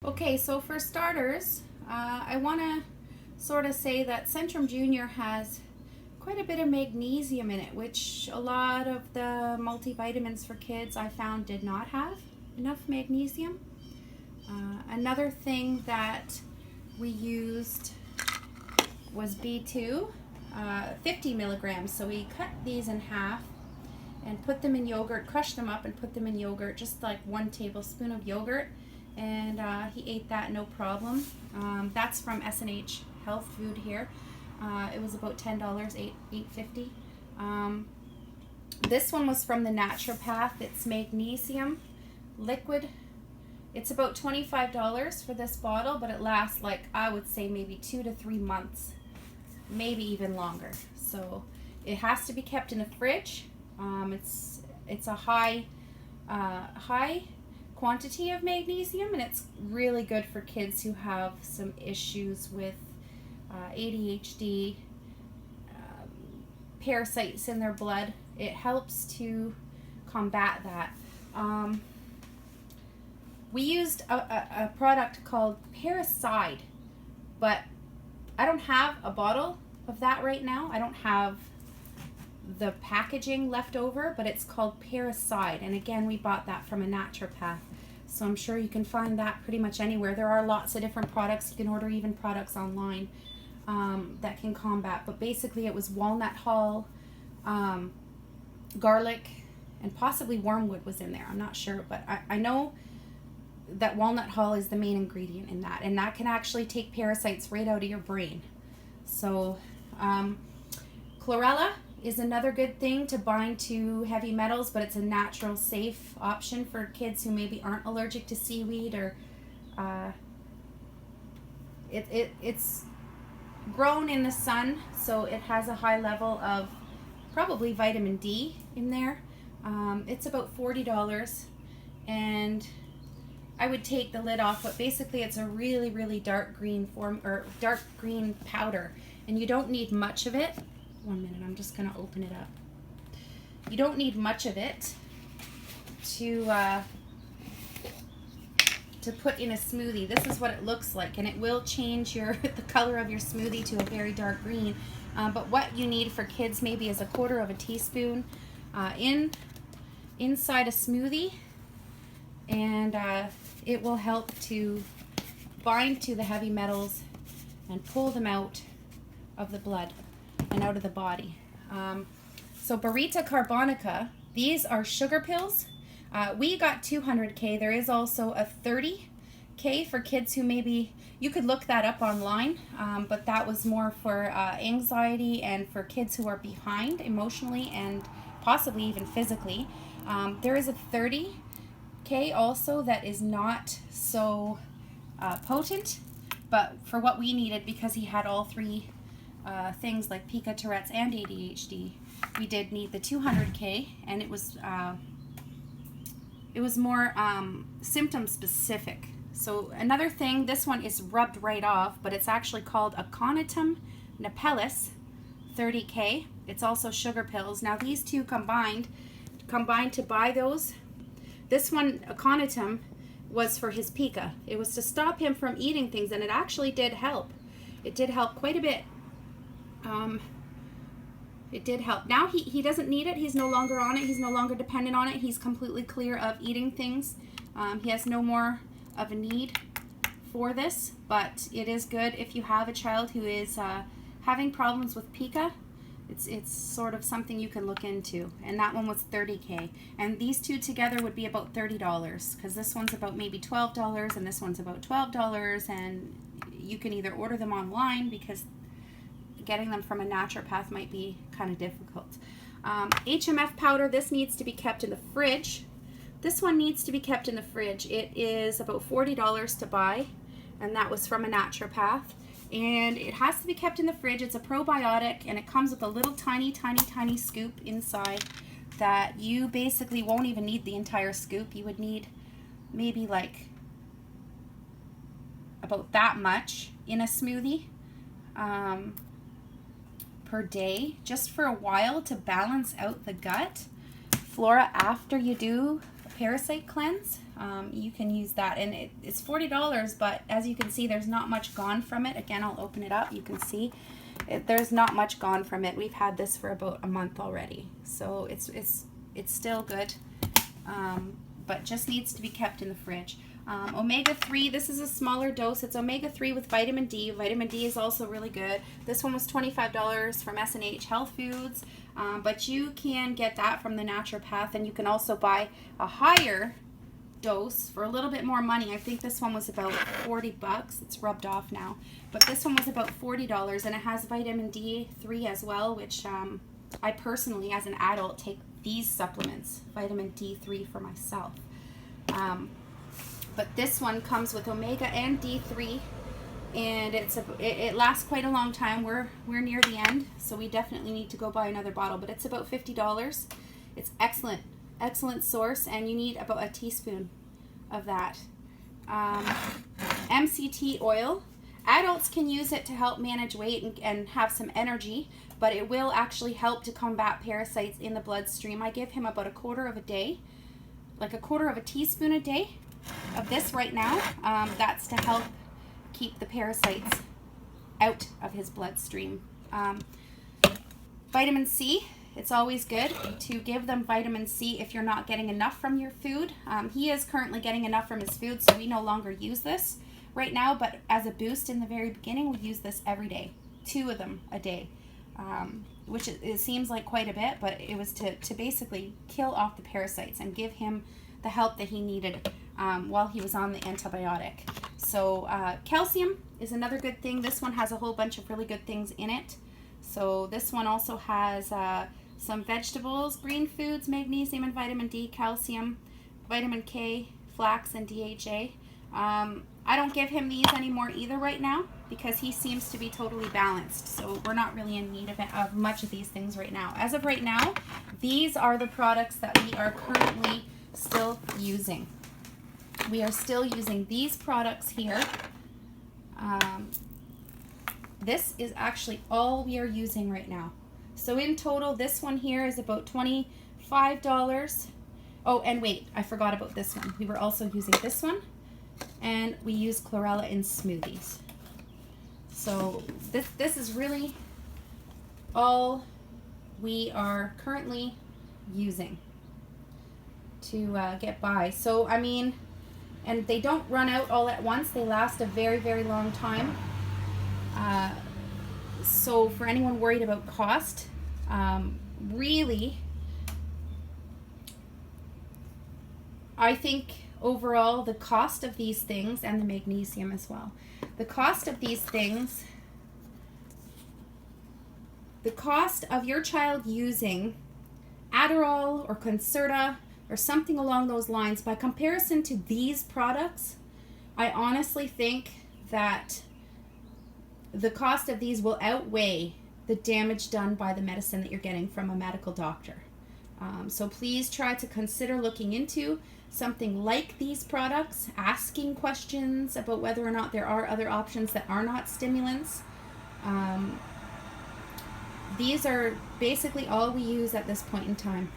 Okay, so for starters, I want to sort of say that Centrum Junior has quite a bit of magnesium in it, which a lot of the multivitamins for kids I found did not have enough magnesium. Another thing that we used was B2, 50 milligrams. So we cut these in half and put them in yogurt, crushed them up and put them in yogurt, just like 1 tablespoon of yogurt. And he ate that no problem. That's from S&H Health Food here. It was about $10, $8.50. This one was from the naturopath. It's Magnesium Liquid. It's about $25 for this bottle, but it lasts, like, I would say maybe 2 to 3 months, maybe even longer. So it has to be kept in the fridge. It's a high quantity of magnesium, and it's really good for kids who have some issues with ADHD, parasites in their blood. It helps to combat that. We used a product called Parasite, but I don't have a bottle of that right now. I don't have the packaging left over, but it's called Parasite, and again, we bought that from a naturopath, so I'm sure you can find that pretty much anywhere. There are lots of different products. You can order even products online that can combat, but basically it was Walnut Hull, garlic, and possibly wormwood was in there. I'm not sure, but I know that Walnut Hull is the main ingredient in that, and that can actually take parasites right out of your brain. So chlorella is another good thing to bind to heavy metals, but it's a natural, safe option for kids who maybe aren't allergic to seaweed, or it's grown in the sun, so it has a high level of probably vitamin D in there. It's about $40, and I would take the lid off, but basically it's a really, really dark green form, or dark green powder, and you don't need much of it. 1 minute, I'm just going to open it up. You don't need much of it to put in a smoothie. This is what it looks like, and it will change the color of your smoothie to a very dark green. But what you need for kids maybe is 1/4 teaspoon inside a smoothie, and it will help to bind to the heavy metals and pull them out of the blood and out of the body. So Barita carbonica, these are sugar pills. We got 200K. There is also a 30K for kids who maybe, you could look that up online, but that was more for anxiety and for kids who are behind emotionally and possibly even physically. There is a 30K also that is not so potent, but for what we needed, because he had all 3 things like pica, Tourette's, and ADHD, we did need the 200K, and it was more symptom specific. So another thing, this one is rubbed right off, but it's actually called Aconitum napellus 30K. It's also sugar pills. Now these two combined to buy those. This one, Aconitum, was for his pica. It was to stop him from eating things, and it actually did help. It did help quite a bit. It did help. Now he doesn't need it. He's no longer on it. He's no longer dependent on it. He's completely clear of eating things. He has no more of a need for this, but it is good if you have a child who is having problems with pica. It's sort of something you can look into, and that one was 30K, and these two together would be about $30, because this one's about maybe $12 and this one's about $12, and you can either order them online, because getting them from a naturopath might be kind of difficult. HMF powder, this needs to be kept in the fridge. This one needs to be kept in the fridge. It is about $40 to buy, and that was from a naturopath. And it has to be kept in the fridge. It's a probiotic, and it comes with a little tiny scoop inside that you basically won't even need the entire scoop. You would need maybe like about that much in a smoothie per day, just for a while, to balance out the gut flora after you do Parasite Cleanse. You can use that, and it's $40, but as you can see, there's not much gone from it. Again, I'll open it up. You can see there's not much gone from it. We've had this for about a month already, so it's still good, but just needs to be kept in the fridge. Omega-3, this is a smaller dose. It's omega-3 with vitamin D. Vitamin D is also really good. This one was $25 from S&H Health Foods, but you can get that from the naturopath, and you can also buy a higher dose for a little bit more money. I think this one was about 40 bucks. It's rubbed off now, but this one was about $40, and it has vitamin D3 as well, which I personally, as an adult, take these supplements, vitamin D3 for myself. But this one comes with omega and D3, and it lasts quite a long time. We're near the end, so we definitely need to go buy another bottle, but it's about $50. It's excellent source, and you need about a teaspoon of that. MCT oil. Adults can use it to help manage weight and have some energy, but it will actually help to combat parasites in the bloodstream. I give him about a quarter of a day, like a quarter of a teaspoon a day of this right now. That's to help keep the parasites out of his bloodstream. Vitamin C, it's always good to give them vitamin C if you're not getting enough from your food. He is currently getting enough from his food, so we no longer use this right now, but as a boost in the very beginning, we use this every day, 2 of them a day, which it seems like quite a bit, but it was to basically kill off the parasites and give him the help that he needed while he was on the antibiotic. So calcium is another good thing. This one has a whole bunch of really good things in it. So this one also has some vegetables, green foods, magnesium and vitamin D, calcium, vitamin K, flax, and DHA. I don't give him these anymore either right now because he seems to be totally balanced. So we're not really in need of much of these things right now. As of right now, these are the products that we are currently still using. We are still using these products here. This is actually all we are using right now. So in total, this one here is about $25. Oh, and wait, I forgot about this one. We were also using this one, and we use chlorella in smoothies. So this is really all we are currently using to get by. So I mean, and they don't run out all at once. They last a very, very long time. So for anyone worried about cost, really, I think overall the cost of these things, and the magnesium as well, the cost of these things, the cost of your child using Adderall or Concerta or something along those lines, by comparison to these products, I honestly think that the cost of these will outweigh the damage done by the medicine that you're getting from a medical doctor. So please try to consider looking into something like these products, asking questions about whether or not there are other options that are not stimulants. These are basically all we use at this point in time.